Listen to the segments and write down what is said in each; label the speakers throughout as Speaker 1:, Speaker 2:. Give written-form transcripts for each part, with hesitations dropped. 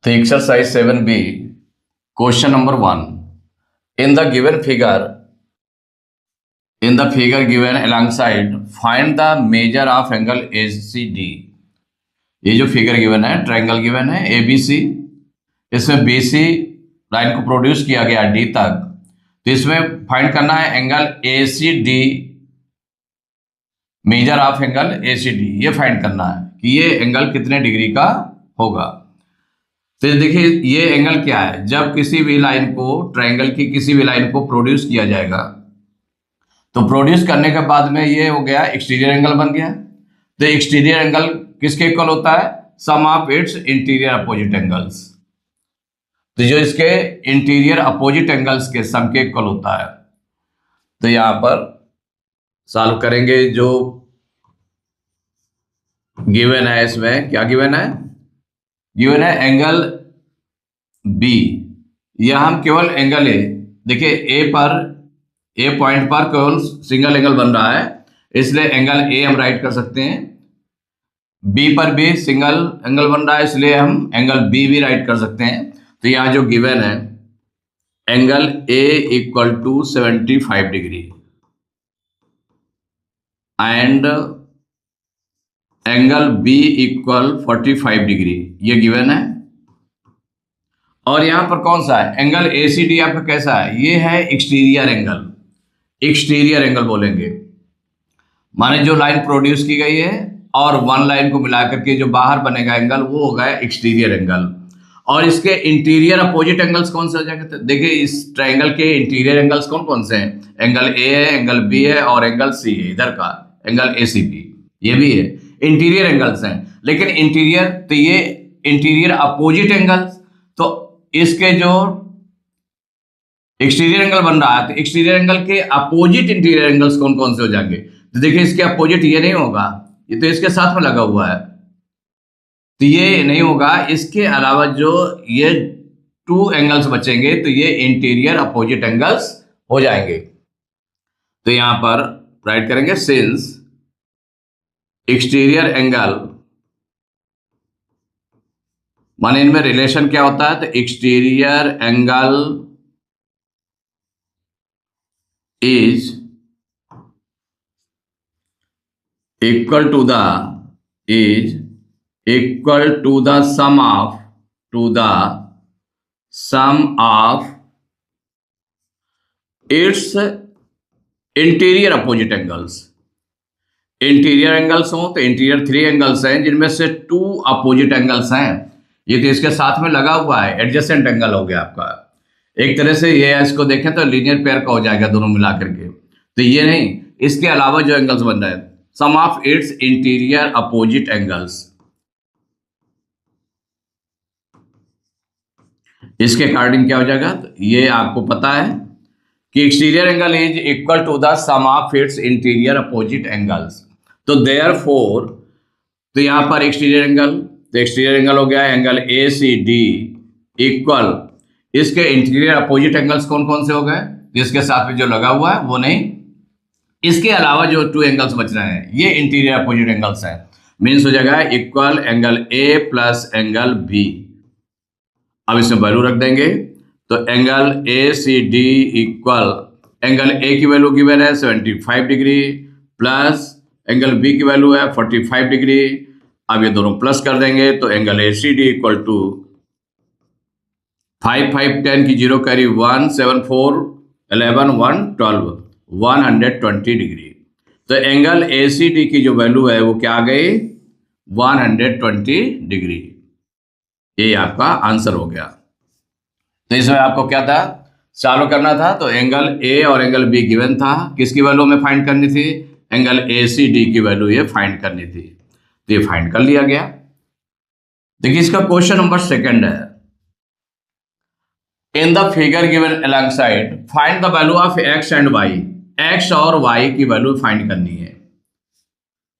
Speaker 1: The exercise 7b, question number 1. In the figure given alongside, find the measure of angle ACD. ये जो figure given है, triangle given है ABC, इसमें BC line को produce किया गया D तक, तो इसमें फाइंड करना है angle ACD, measure of angle ACD, ये फाइंड करना है कि ये एंगल कितने डिग्री का होगा। तो देखिए ये एंगल क्या है, जब किसी भी लाइन को, ट्रायंगल की किसी भी लाइन को प्रोड्यूस किया जाएगा तो प्रोड्यूस करने के बाद में ये हो गया एक्सटीरियर एंगल बन गया। तो एक्सटीरियर एंगल किसके इक्वल होता है? Sum of its interior opposite angles. तो जो इसके इंटीरियर अपोजिट एंगल्स के सम के इक्वल होता है। तो यहां पर सॉल्व करेंगे। जो गिवन है, इसमें क्या गिवन है? गिवन है एंगल बी, या हम केवल एंगल ए, देखिए ए पॉइंट पर केवल सिंगल एंगल बन रहा है, इसलिए एंगल ए हम राइट कर सकते हैं। बी पर भी सिंगल एंगल बन रहा है, इसलिए हम एंगल बी भी राइट कर सकते हैं। तो यहां जो गिवन है angle A equal to 75 degree and angle B equal 45 degree, ये गिवन है। और यहां पर कौन सा है? एंगल ACD आपका कैसा है? ये है एक्सटीरियर एंगल, एक्सटीरियर एंगल बोलेंगे, माने जो लाइन प्रोड्यूस की गई है और वन लाइन को मिलाकर के जो बाहर बनेगा एंगल, वो होगा एक्सटीरियर एंगल। और इसके इंटीरियर अपोजिट एंगल्स कौन से हो जाएंगे? देखिए इस ट्रायंगल के इंटीरियर एंगल्स कौन कौन से हैं? एंगल ए है, एंगल बी है और एंगल सी है। इधर का एंगल ACB ये भी है, इंटीरियर एंगल्स हैं। लेकिन इंटीरियर, तो ये इंटीरियर अपोजिट एंगल्स, तो इसके जो एक्सटीरियर एंगल बन रहा है, तो एक्सटीरियर एंगल के अपोजिट इंटीरियर एंगल्स कौन कौन से हो जाएंगे? तो देखिए इसके अपोजिट ये नहीं होगा, ये तो इसके साथ में लगा हुआ है, तो ये नहीं होगा। इसके अलावा जो ये 2 एंगल्स बचेंगे, तो ये इंटीरियर अपोजिट एंगल्स हो जाएंगे। तो यहां पर राइट करेंगे सिंस एक्सटीरियर एंगल, माने इनमें रिलेशन क्या होता है? तो exterior angle is equal to the sum of its interior opposite angles. Interior angles हो तो इंटीरियर 3 एंगल्स हैं, जिनमें से 2 अपोजिट एंगल्स हैं। ये तो इसके साथ में लगा हुआ है, एडजेसेंट एंगल हो गया आपका। एक तरह से ये इसको देखें तो लीनियर पेयर का हो जाएगा दोनों मिलाकर के। तो ये नहीं, इसके अलावा जो एंगल्स बन रहे हैं, sum of its interior opposite angles, इसके अकॉर्डिंग क्या हो जाएगा? तो ये आपको पता है कि exterior angle is equal to the sum of its interior opposite angles. तो देयरफॉर, तो यहां पर एक्सटीरियर एंगल, तो एक्सटीरियर एंगल हो गया एंगल ACD इक्वल, इसके इंटीरियर अपोजिट एंगल्स कौन कौन से हो गए? जिसके साथ में जो लगा हुआ है वो नहीं, इसके अलावा जो 2 एंगल्स बच रहे हैं ये इंटीरियर अपोजिट एंगल्स हैं। मीन्स हो जाएगा equal angle A plus angle B। अब इसमें वैल्यू रख देंगे, तो angle ACD equal, angle A की वैल्यू गिवन है 75 डिग्री प्लस एंगल B की वैल्यू है 45 डिग्री। अब ये दोनों प्लस कर देंगे, तो एंगल ACD इक्वल टू 5 5 10 की 0 कैरी 1 7 4 11 1 12 120 डिग्री। तो एंगल ACD की जो वैल्यू है वो क्या आ गई? 120 डिग्री। ये आपका आंसर हो गया। तो इसमें आपको क्या था, सॉल्व करना था। तो एंगल A और एंगल B गिवन था, किसकी वैल्यू हमें फाइंड करनी थी? एंगल ACD की वैल्यू ये फाइंड करनी थी, तो ये फाइंड कर लिया गया। देखिए इसका क्वेश्चन नंबर 2 है, इन the figure given alongside find the value of x and y। x और y की वैल्यू फाइंड करनी है,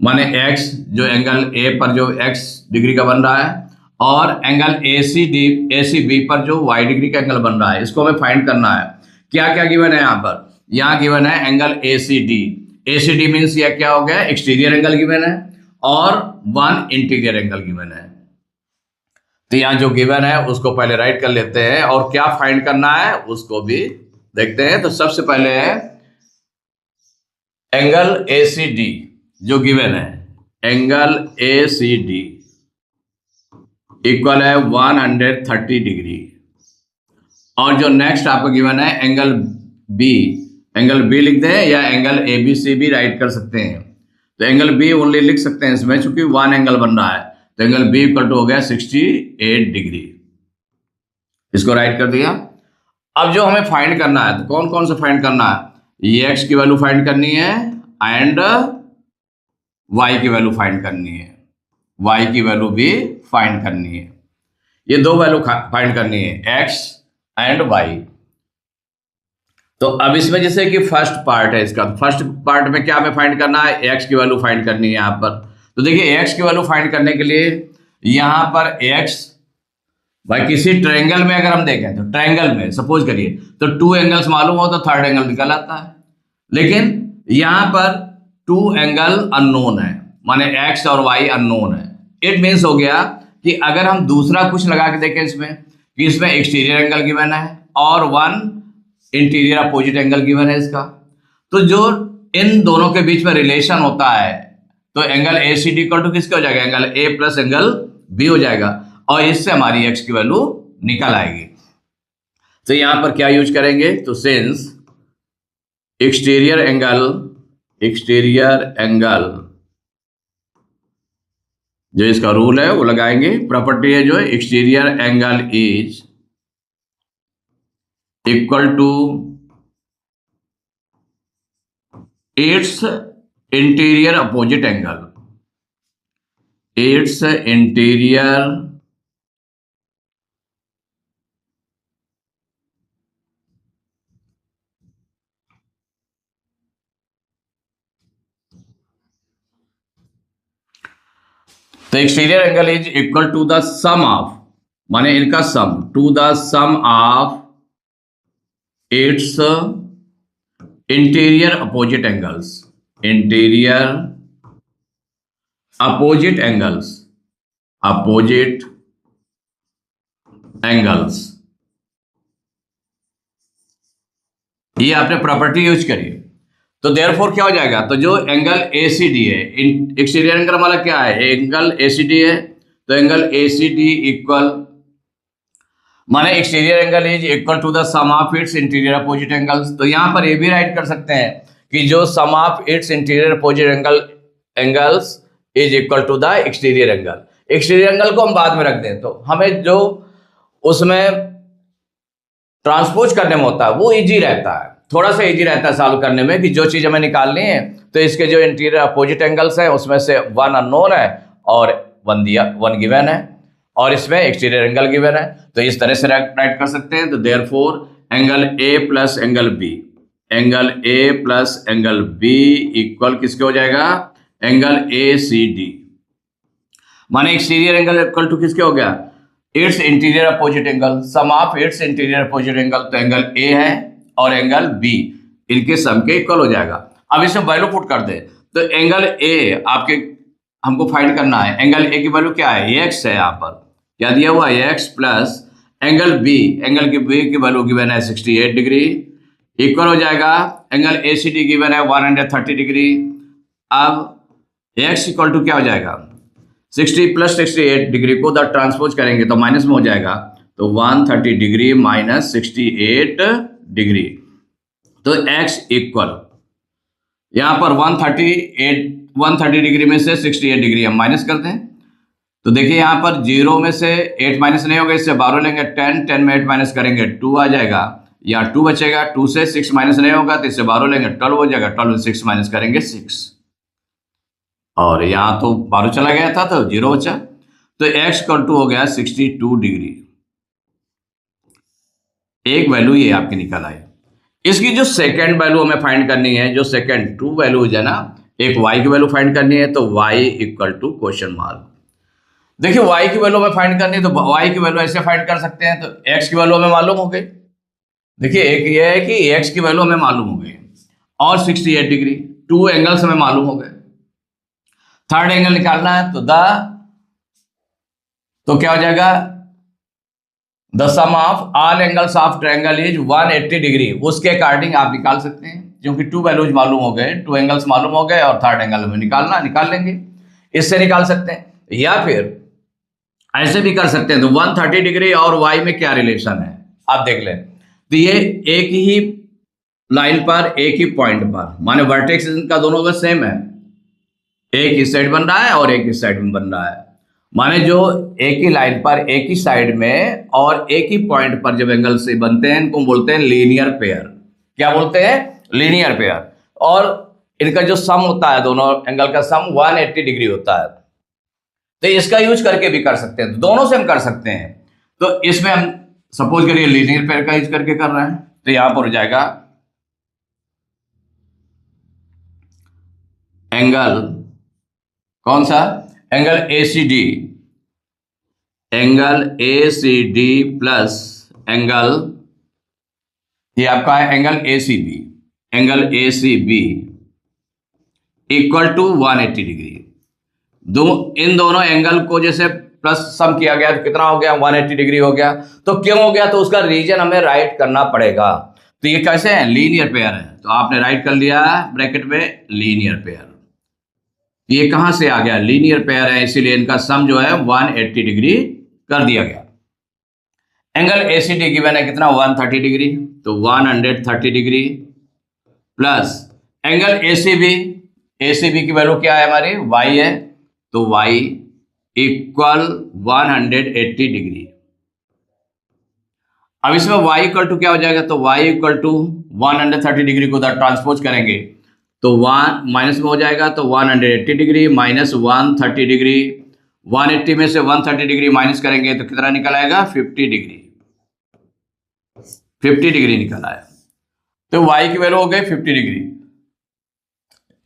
Speaker 1: माने x जो एंगल A पर जो x डिग्री का बन रहा है और एंगल ACB पर जो y डिग्री का एंगल बन रहा है, इसको हमें फाइंड करना है। क्या क्या गिवन है यहाँ पर? यहाँ गिवन है एंगल ACD मीन्स यह क्या हो गया? एक्सटीरियर एंगल गिवन है और 1 इंटीरियर एंगल गिवन है। तो यहाँ जो गिवन है उसको पहले राइट कर लेते हैं, और क्या फाइंड करना है उसको भी देखते हैं। तो सबसे पहले है एंगल ACD जो गिवन है, एंगल ACD इक्वल है 130 डिग्री। और जो नेक्स्ट आपको गिवन है एंगल बी लिख दें या एंगल ABC भी राइट कर सकते हैं। तो एंगल बी ओनली लिख सकते हैं इसमें, चूंकि वन एंगल बन रहा है। तो एंगल बी इक्वल टू हो गया 68 डिग्री। इसको राइट कर दिया। अब जो हमें फाइंड करना है, तो कौन कौन सा फाइंड करना है, ये एक्स की वैल्यू फाइंड करनी है एंड वाई की वैल्यू फाइंड करनी है, वाई की वैल्यू भी फाइंड करनी है। ये दो वैल्यू फाइंड करनी है, एक्स एंड वाई। तो अब इसमें जैसे कि फर्स्ट पार्ट है इसका, फर्स्ट पार्ट में क्या हमें फाइंड करना है, एक्स की वैल्यू फाइंड करनी है यहाँ पर। तो देखिए एक्स की वैल्यू फाइंड करने के लिए यहाँ पर एक्स, भाई किसी ट्रायंगल में अगर हम देखें तो ट्रायंगल में सपोज करिए तो 2 एंगल्स मालूम हो तो थर्ड एंगल निकल आता है। लेकिन यहाँ पर 2 एंगल अननोन है, माने एक्स और वाई अननोन है। इट मीन्स हो गया कि अगर हम दूसरा कुछ लगा के देखें इसमें, कि इसमें एक्सटीरियर एंगल गिवन है और 1 इंटीरियर अपोजिट एंगल गिवन है इसका, तो जो इन दोनों के बीच में रिलेशन होता है तो एंगल ACD इक्वल टू किसका हो जाएगा, angle A plus angle B हो जाएगा, और इससे हमारी एक्स की वैल्यू निकल आएगी। तो यहां पर क्या यूज करेंगे, तो सिंस एक्सटीरियर एंगल जो इसका रूल है वो लगाएंगे। प्रॉपर्टी है जो exterior angle is equal to its interior opposite angle, its interior तो exterior angle is equal to the sum of, माने इनका सम, to the sum of its interior opposite angles, interior opposite angles, opposite angles. ये आपने property use करी। तो therefore क्या हो जाएगा, तो जो एंगल ACD है, एक्सटीरियर एंगल वाला क्या है, एंगल ACD है, तो एंगल ACD इक्वल, माने exterior angle is equal to the sum of its interior opposite angles. तो यहां पर ये भी राइट कर सकते हैं कि जो sum of its interior opposite angles is equal to the exterior angle. Exterior angle को हम बाद में रख दें, तो हमें जो उसमें ट्रांसपोज करने में होता है वो इजी रहता है, थोड़ा सा इजी रहता है सॉल्व करने में, कि जो चीज हमें निकालनी है तो इसके जो इंटीरियर अपोजिट एंगल्स हैं उसमें से 1 अननोन है और 1 गिवन है, और इसमें एक्सटीरियर एंगल गिवन है। तो इस तरह से राइट कर सकते हैं। तो therefore angle A plus angle B, angle A plus angle B equal किसके हो जाएगा, एंगल ACD, माने एक्सटीरियर एंगल इक्वल टू किसके हो गया, its interior opposite angle, sum of its interior opposite angle, तो एंगल A है और एंगल B इनके सम के इक्वल हो जाएगा। अब इसमें वैल्यू पुट कर दे, तो एंगल A आपके हमको फाइंड करना है, एंगल A की वैल्यू क्या है, x है, यहाँ पर क्या दिया हुआ है x plus angle B, angle की B की वैल्यू गिवन है 68 डिग्री, इक्वल हो जाएगा एंगल ACD गिवन है 130 डिग्री। अब x इक्वल टू क्या हो जाएगा, 60 प्लस 68 डिग्री को द ट्रांसपोज करेंगे तो माइनस में हो जाएगा, तो 130 डिग्री माइनस 68 डिग्री। तो x इक्वल यहां पर 130 डिग्री में से 68 डिग्री हम माइनस कर दें, तो देखिए यहां पर 0 में से 8 माइनस नहीं होगा, इससे 12 लेंगे 10 में 8 माइनस करेंगे 2 आ जाएगा, यहाँ 2 बचेगा, 2 से 6 माइनस नहीं होगा तो इससे 12 लेंगे 12 हो जाएगा, 12 से 6 माइनस करेंगे 6, और यहाँ तो 12 चला गया था तो 0 बचा, तो x इक्वल टू हो गया 62 डिग्री। एक वैल्यू ये आपकी निकल आई। इसकी जो सेकंड वैल्यू हमें फाइंड करनी है, जो सेकंड 2 वैल्यू है ना, एक y की वैल्यू फाइंड करनी है, तो y equal to question mark. देखिए y की वैल्यू हमें फाइंड करनी है, तो y की वैल्यू ऐसे फाइंड कर सकते हैं, तो x की वैल्यू हमें मालूम हो गई। देखिए एक ये है कि x की वैल्यू हमें मालूम हो गई और 68 डिग्री, 2 एंगल्स हमें मालूम हो गए। थर्ड एंगल निकालना है, तो क्या हो जाएगा, the sum of all angles of triangle is 180 degree, उसके अकॉर्डिंग आप निकाल सकते हैं, क्योंकि 2 वैल्यूज मालूम हो गए, 2 एंगल्स मालूम हो गए और थर्ड एंगल में निकाल लेंगे, इससे निकाल सकते हैं। या फिर ऐसे भी कर सकते हैं, तो 130 डिग्री और वाई में क्या रिलेशन है आप देख लें। तो ये एक ही लाइन पर एक ही पॉइंट पर, माने वर्टेक्स का दोनों का सेम है, एक इस साइड बन रहा है और एक इस साइड में बन रहा है, माने जो एक ही लाइन पर एक ही साइड में और एक ही पॉइंट पर जब एंगल से बनते हैं इनको बोलते हैं लीनियर पेयर। क्या बोलते हैं? Linear pair. और इनका जो सम होता है, दोनों एंगल का सम 180 डिग्री होता है। तो इसका यूज करके भी कर सकते हैं, तो दोनों से हम कर सकते हैं। तो इसमें हम सपोज करिए लीनियर पेयर का यूज करके कर रहे हैं, तो यहां पर हो जाएगा एंगल, कौन सा? Angle ACD, angle ACD plus angle, ये आपका है angle ACB, angle ACB equal to 180 degree. इन दोनों एंगल को जैसे प्लस सम किया गया तो कितना हो गया? 180 डिग्री हो गया। तो क्यों हो गया? तो उसका रीजन हमें राइट करना पड़ेगा। तो ये कैसे है? लीनियर पेयर है, तो आपने राइट कर लिया ब्रैकेट में लीनियर पेयर। ये कहां से आ गया? लीनियर पेयर है, इसीलिए इनका सम जो है 180 डिग्री कर दिया गया। एंगल ACD गिवन है कितना? 130 डिग्री, तो 130 डिग्री प्लस एंगल ACB की वैल्यू क्या है हमारी? Y है, तो Y इक्वल 180 डिग्री। अब इसमें Y इक्वल टू क्या हो जाएगा? तो Y इक्वल टू 130 डिग्री को उधर ट्रांसपोज करेंगे तो 1 माइनस में हो जाएगा, तो 180 डिग्री माइनस 130 डिग्री, 180 में से 130 डिग्री माइनस करेंगे तो कितना निकल आएगा? 50 डिग्री। 50 डिग्री निकल आया, तो y की वैल्यू हो गई 50 डिग्री।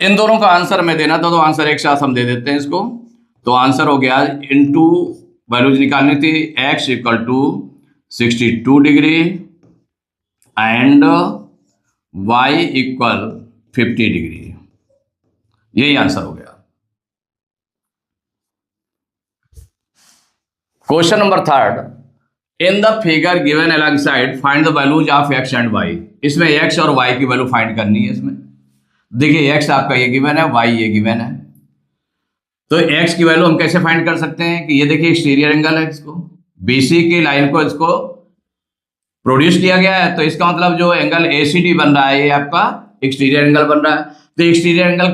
Speaker 1: इन दोनों का आंसर में देना था, तो आंसर एक साथ हम दे देते हैं इसको। तो आंसर हो गया, इनटू वैल्यूज निकालनी थी, x equal to 62 degree and y equal 50 degree. यही आंसर हो गया। Question number 3, in the figure given alongside find the values of x and y। इसमें x और y की वैल्यू फाइंड करनी है। इसमें देखिए x आपका ये गिवन है, y ये गिवन है, तो x की वैल्यू हम कैसे फाइंड कर सकते हैं कि ये देखिए एक्सटीरियर एंगल है, इसको BC की लाइन को इसको प्रोड्यूस किया गया है, तो इसका मतलब जो एंगल ACD बन रहा है ये आपका एक्सटीरियर एंगल बन रहा है। तो एक्सटीरियर एंगल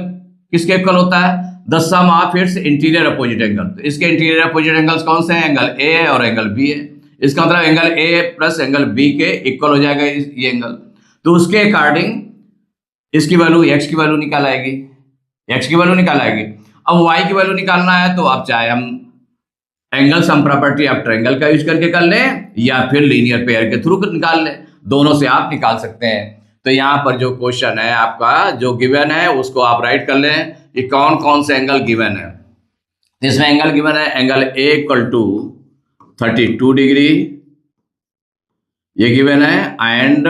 Speaker 1: किसके इक्वल होता है? The sum of its interior opposite angle. तो इसके इंटीरियर अपोजिट एंगल्स कौन से हैं? एंगल A है और एंगल B है। इसका मतलब angle A plus angle B के इक्वल हो जाएगा ये एंगल। तो उसके अकॉर्डिंग इसकी वैल्यू x की वैल्यू निकाल आएगी, x की वैल्यू निकाल आएगी। अब y की वैल्यू निकालना है, तो आप चाहे हम angle sum property of triangle का यूज करके कर लें या फिर लीनियर पेयर के थ्रू निकाल लें, दोनों से आप निकाल सकते हैं। तो यहाँ पर जो क्वेश्चन है आपका जो गिवन है उसको आप राइट कर लें कि कौन कौन से एंगल गिवन है। इसमें एंगल गिवन है angle A equal to 32 degree, ये गिवन है, and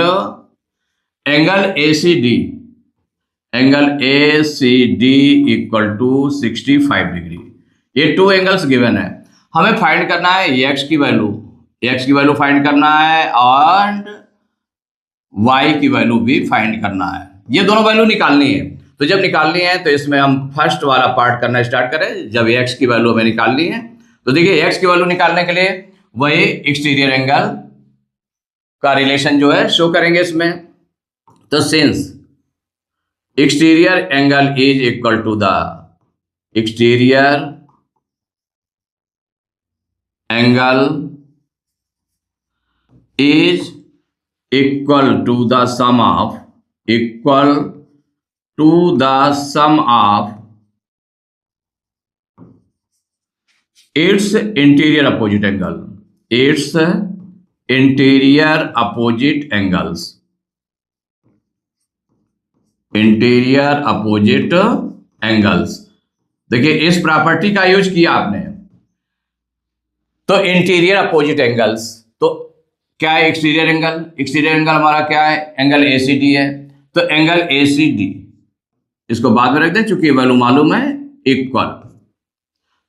Speaker 1: angle ACD equal to 65 degree. ये 2 एंगल्स गिवन है। हमें फाइंड करना है x की वैल्यू फाइंड करना है एंड y की वैल्यू भी फाइंड करना है। ये दोनों वैल्यू निकालनी है। तो जब निकालनी है तो इसमें हम फर्स्ट वाला पार्ट करना स्टार्ट करें। जब x की वैल्यू हमें निकालनी है तो देखिए x की वैल्यू निकालने के लिए वही एक्सटीरियर एंगल का रिलेशन जो है शो करेंगे इसमें। तो since exterior angle is equal to the exterior angle is equal to the sum of its interior opposite angle, its interior opposite angles, interior opposite angles. देखिए इस प्रॉपर्टी का use किया आपने, तो इंटीरियर अपोजिट एंगल्स, तो क्या है exterior angle हमारा क्या है? एंगल ACD है। तो एंगल ACD इसको बाद में रख दें चूंकि वैल्यू मालूम है, इक्वल।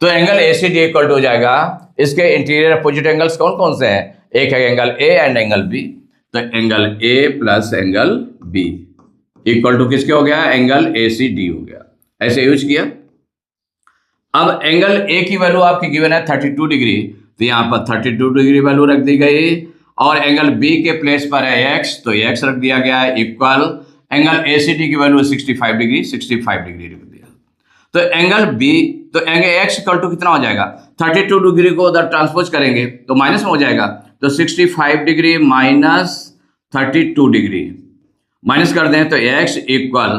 Speaker 1: तो एंगल ACD इक्वल हो जाएगा, इसके इंटीरियर अपोजिट एंगल्स कौन कौन से हैं? एक है angle A and angle B, तो angle A plus angle B equal to किसके हो गया, एंगल ए सी डी हो गया। ऐसे यूज किया। अब एंगल ए की वैल्यू आपकी गिवन है 32 डिग्री, तो यहाँ पर 32 डिग्री वैल्यू रख दी गई, और एंगल बी के प्लेस पर है एक्स, तो एक्स रख दिया गया है equal angle A C D की वैल्यू 65 डिग्री, 65 डिग्री रख दिया। तो एंगल बी, तो एंगल एक्स इक्वल टू कितना हो जाएगा, 32 डिग्री को उधर ट्रांसपोज करेंगे तो माइनस में हो जाएगा, तो 65 डिग्री माइनस 32 डिग्री माइनस कर दें तो एक्स इक्वल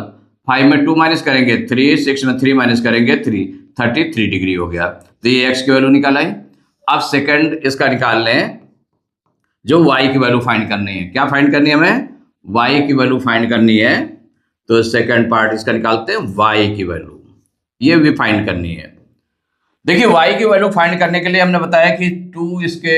Speaker 1: 5 में 2 माइनस करेंगे 3, 6 में 3 माइनस करेंगे 3, 33 डिग्री हो गया। तो ये एक्स की वैल्यू निकाल आई। अब सेकंड इसका निकाल लें, जो y की वैल्यू फाइंड करनी है। क्या फाइंड करनी है हमें, y की वैल्यू फाइंड करनी है। तो सेकंड पार्ट इसका निकालते हैं, y की वैल्यू ये भी फाइंड करनी है। देखिए y की वैल्यू फाइंड करने के लिए हमने बताया कि 2 इसके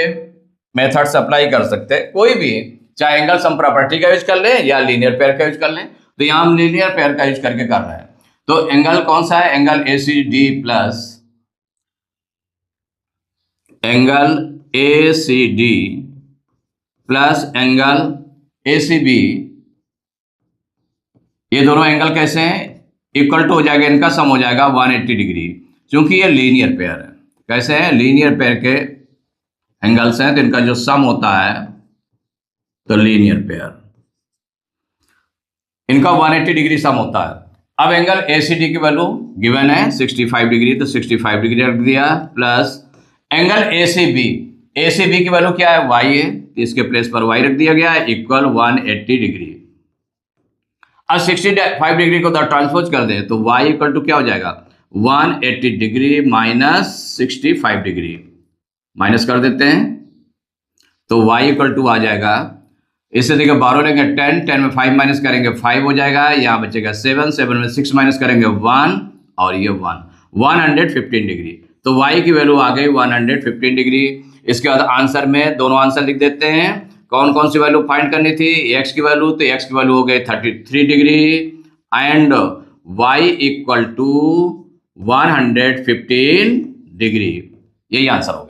Speaker 1: मेथड्स अप्लाई कर सकते हैं, कोई भी, चाहे एंगल सम प्रॉपर्टी का यूज कर लें या लीनियर पेयर का यूज कर लें। तो यहाँ हम लीनियर पेयर का यूज करके कर रहे हैं। तो एंगल कौन सा है, angle A C D plus angle A C D plus angle A C B, ये दोनों एंगल कैसे हैं, इक्वल टू हो जाएगा, इनका सम हो जाएगा 180 डिग्री, क्योंकि ये लीनियर पेयर है। कैसे है, लीनियर पेयर के एंगल्स हैं तो इनका जो सम होता है, तो लीनियर पेयर इनका 180 डिग्री सम होता है। अब एंगल ए सी डी की वैल्यू गिवन है 65 डिग्री, तो 65 डिग्री रख दिया, plus angle A C B की वैल्यू क्या है, वाई है, इसके प्लेस पर वाई रख दिया गया है इक्वल 180 डिग्री। अब 65 डिग्री को ट्रांसपोज कर दे तो y इक्वल टू क्या हो जाएगा, 180 डिग्री माइनस 65 डिग्री, माइनस कर देते हैं तो y इक्वल टू आ जाएगा, इससे देखिए 12 लेंगे 10, 10 में 5 माइनस करेंगे 5 हो जाएगा, यहाँ बचेगा 7, 7 में 6 माइनस करेंगे 1, और ये 115 डिग्री। तो y की वैल्यू आ गई 115 डिग्री। इसके बाद आंसर में दोनों आंसर लिख देते हैं, कौन कौन सी वैल्यू फाइंड करनी थी, x की वैल्यू, तो x की वैल्यू हो गई 33 degree and y equal to 115 degree, यही आंसर होगा।